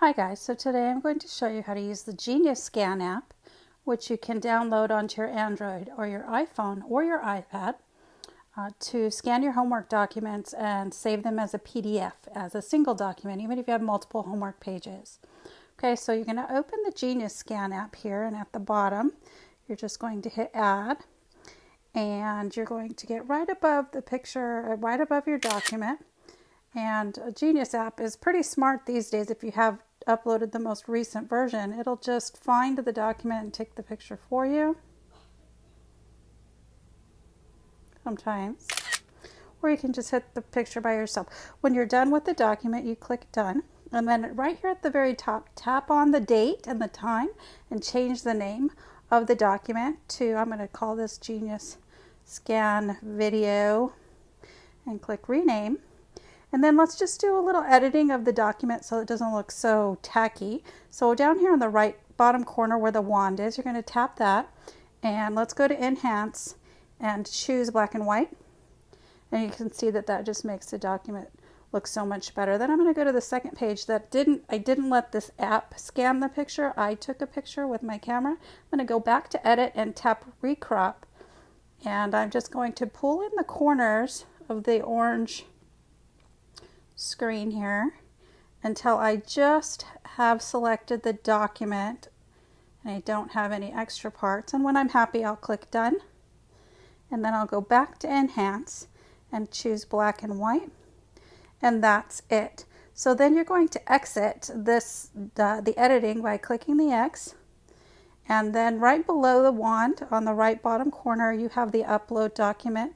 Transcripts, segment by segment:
Hi guys, so today I'm going to show you how to use the Genius Scan app, which you can download onto your Android or your iPhone or your iPad to scan your homework documents and save them as a PDF, as a single document, even if you have multiple homework pages. Okay, so you're going to open the Genius Scan app here, and at the bottom you're just going to hit Add, and you're going to get right above the picture, right above your document. And a Genius app is pretty smart these days. If you have uploaded the most recent version, it'll just find the document and take the picture for you sometimes, or you can just hit the picture by yourself. When you're done with the document, you click Done, and then right here at the very top, tap on the date and the time and change the name of the document to, I'm going to call this Genius Scan Video, and click Rename. And then let's just do a little editing of the document so it doesn't look so tacky. So down here in the right bottom corner where the wand is, you're going to tap that, and let's go to Enhance and choose black and white. And you can see that that just makes the document look so much better. Then I'm going to go to the second page that I didn't let this app scan the picture. I took a picture with my camera. I'm going to go back to Edit and tap Recrop. And I'm just going to pull in the corners of the orange screen here until I just have selected the document and I don't have any extra parts. And when I'm happy, I'll click Done, and then I'll go back to Enhance and choose black and white, and that's it. So then you're going to exit this the editing by clicking the X, and then right below the wand on the right bottom corner you have the Upload Document.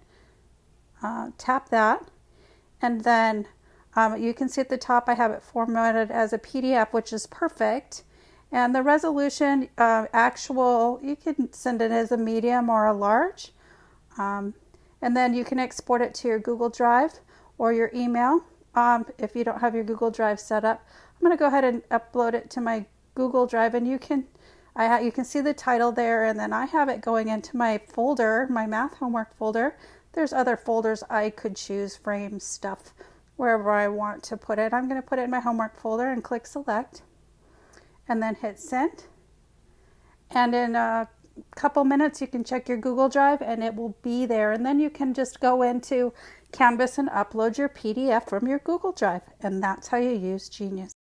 Tap that, and then you can see at the top I have it formatted as a PDF, which is perfect. And the resolution, you can send it as a medium or a large. And then you can export it to your Google Drive or your email. If you don't have your Google Drive set up, I'm going to go ahead and upload it to my Google Drive, and you can see the title there, and then I have it going into my folder, my math homework folder. There's other folders I could choose, frames, stuff, wherever I want to put it. I'm going to put it in my homework folder and click Select, and then hit Send. And in a couple minutes you can check your Google Drive and it will be there, and then you can just go into Canvas and upload your PDF from your Google Drive, and that's how you use Genius.